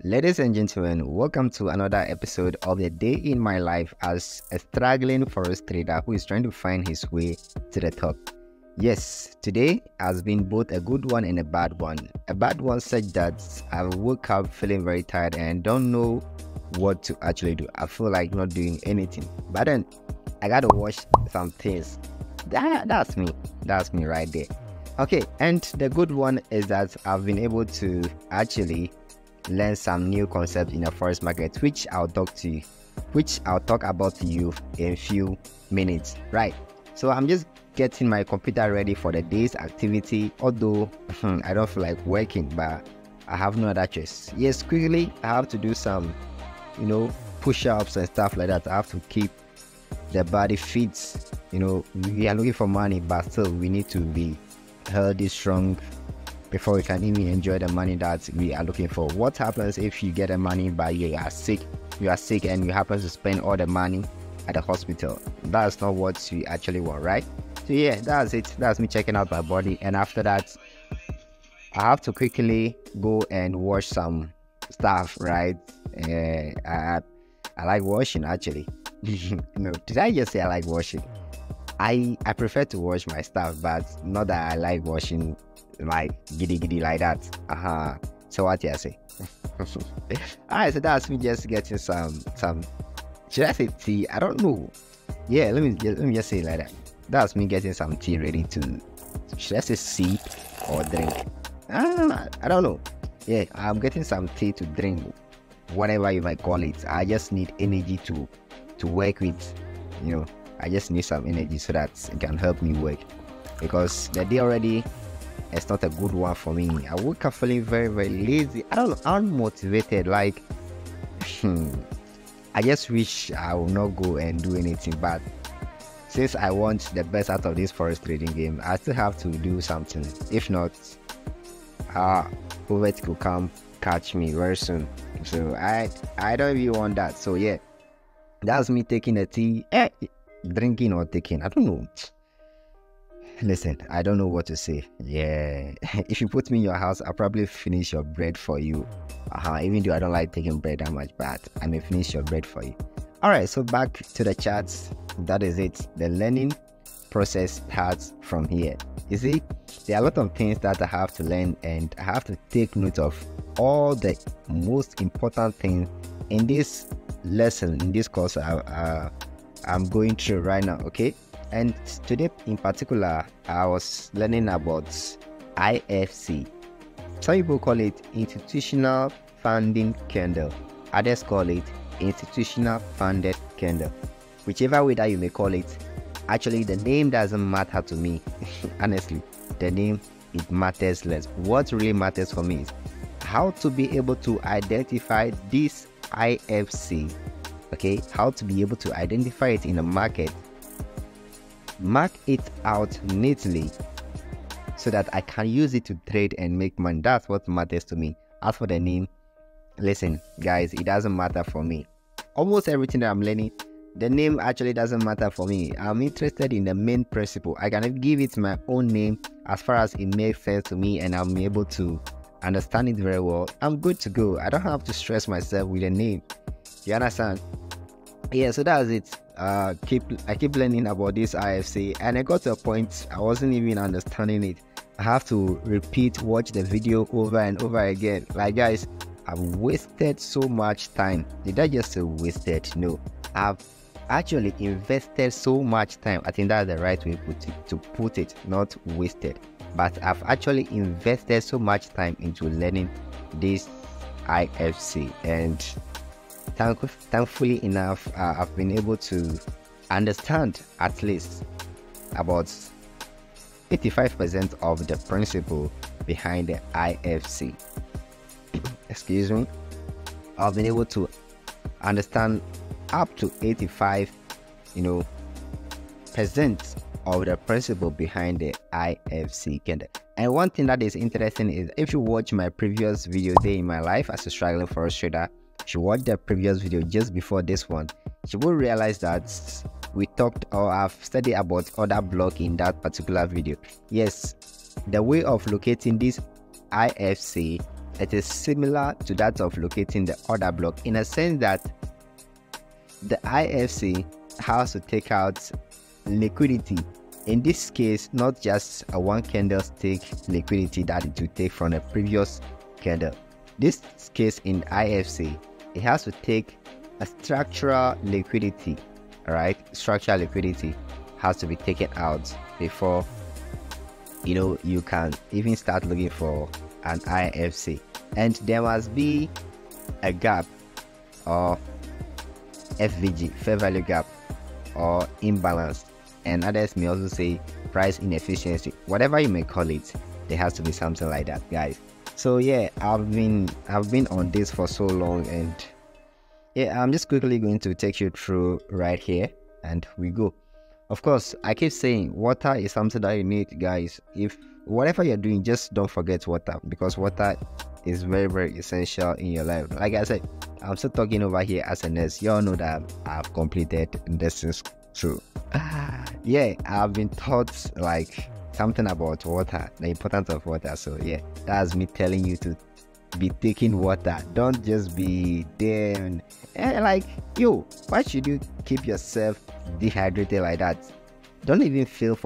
Ladies and gentlemen, welcome to another episode of the day in my life as a struggling forex trader who is trying to find his way to the top. Yes, today has been both a good one and a bad one. A bad one such that I woke up feeling very tired and don't know what to actually do. I feel like not doing anything. But then I gotta watch some things. That's me. That's me right there. Okay, and the good one is that I've been able to actually learn some new concepts in the forex market, which I'll talk about to you in a few minutes. Right, so I'm just getting my computer ready for the day's activity, although I don't feel like working, but I have no other choice. Yes, quickly I have to do some push-ups and stuff like that. I have to keep the body fit. We are looking for money, but still we need to be healthy, strong, before we can even enjoy the money that we are looking for. What happens if you get the money but you are sick and you happen to spend all the money at the hospital? That's not what you actually want, right? So yeah, that's it. That's me checking out my body, and after that I have to quickly go and wash some stuff, right? I like washing actually. Did I just say I like washing? I prefer to wash my stuff, but not that I like washing like giddy like that. So what do I say? Alright, so that's me just getting some should I say tea? I don't know. Yeah, let me just say it like that. That's me getting some tea ready to, should I say sip or drink? I don't know. Yeah, I'm getting some tea to drink, whatever you might call it. I just need energy to work with. I just need some energy so that it can help me work, because the day already, it's not a good one for me. I woke up feeling very lazy. I don't know, unmotivated. Like I just wish I would not go and do anything, but since I want the best out of this forex trading game, I still have to do something. If not, poverty could come catch me very soon. So I don't really want that. So yeah, that's me taking the tea, drinking or taking, I don't know. Listen, I don't know what to say. Yeah, if you put me in your house, I'll probably finish your bread for you. Even though I don't like taking bread that much, but I may finish your bread for you. Alright, so back to the charts. That is it. The learning process starts from here. You see, there are a lot of things that I have to learn, and I have to take note of all the most important things in this lesson, in this course I'm going through right now. Okay, and today in particular I was learning about IFC. Some people call it institutional funding candle, others call it institutional funded candle. Whichever way that you may call it, actually the name doesn't matter to me. Honestly, the name, it matters less. What really matters for me is how to be able to identify this IFC. Okay, how to be able to identify it in the market, mark it out neatly so that I can use it to trade and make money. That's what matters to me. As for the name, listen guys, it doesn't matter for me. Almost everything that I'm learning, the name actually doesn't matter for me. I'm interested in the main principle. I can give it my own name as far as it makes sense to me and I'm able to understand it very well. I'm good to go. I don't have to stress myself with a name. You understand? Yeah, so that's it. I keep learning about this IFC, and I got to a point I wasn't even understanding it. I have to watch the video over and over again. Like guys, I've wasted so much time. Did I just say wasted? No, I've actually invested so much time. I think that's the right way to put it, not wasted. But I've actually invested so much time into learning this IFC, and thankfully enough, I've been able to understand at least about 85% of the principle behind the IFC. Excuse me. I've been able to understand up to 85% of the principle behind the IFC candle. And one thing that is interesting is, if you watch my previous video, Day in My Life as a Struggling Forex Trader, if you watch the previous video just before this one, you will realize that we talked, or I've studied about other block in that particular video. Yes, the way of locating this IFC it is similar to that of locating the order block in a sense that the IFC has to take out liquidity. In this case, not just a one candlestick liquidity that it will take from the previous candle. This case in IFC, it has to take a structural liquidity. All right, structural liquidity has to be taken out before you can even start looking for an IFC. And there must be a gap or FVG, fair value gap, or imbalance, and others may also say price inefficiency. Whatever you may call it, there has to be something like that, guys. So yeah, I've been on this for so long, and yeah, I'm just quickly going to take you through right here, and we go. Of course, I keep saying water is something that you need, guys. If whatever you're doing, just don't forget water, because water is very, very essential in your life. Like I said, I'm still talking over here as a nurse. Y'all know that I've completed nursing school. Yeah, I've been taught like something about water, the importance of water. So yeah, that's me telling you to be taking water. Don't just be there and like, yo, why should you keep yourself dehydrated like that? Don't even feel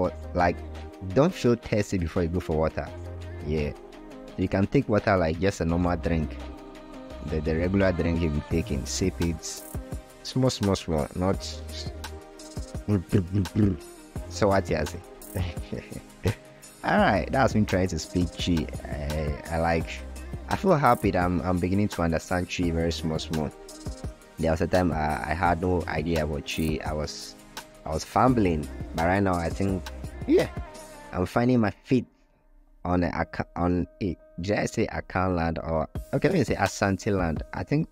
don't feel thirsty before you go for water. Yeah, you can take water like just a normal drink, the regular drink you'll be taking. Sip it small, not so what you say. All right, that's me trying to speak Chi. I feel happy that I'm beginning to understand Chi very small. There was a time I had no idea about Chi. I was fumbling, but right now I think, yeah, I'm finding my feet on a did I say account land, or okay, let me say Asante land. I think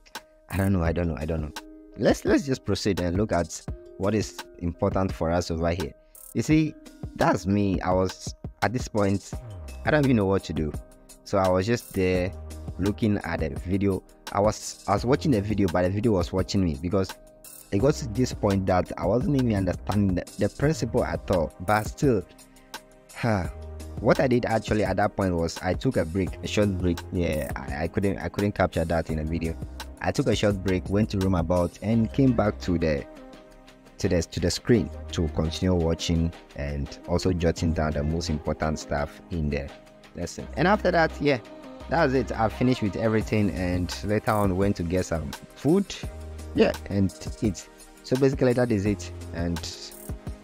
I don't know. Let's just proceed and look at what is important for us over here. You see, that's me. I was at this point, I don't even know what to do, so I was just there looking at a video. I was watching a video, but the video was watching me, because it got to this point that I wasn't even understanding the principle at all. But still, what I did actually at that point was I took a short break. Yeah, I couldn't capture that in a video. I took a short break, went to roam about, and came back to the screen to continue watching and also jotting down the most important stuff in the lesson. And after that, yeah, that's it. I finished with everything, and later on went to get some food, yeah, and eat. So basically that is it. And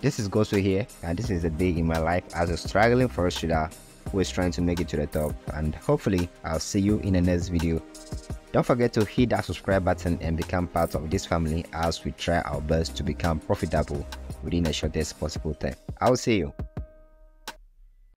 this is Godsway here, and this is a day in my life as a struggling forex trader who is trying to make it to the top. And hopefully I'll see you in the next video. Don't forget to hit that subscribe button and become part of this family as we try our best to become profitable within the shortest possible time. I'll see you.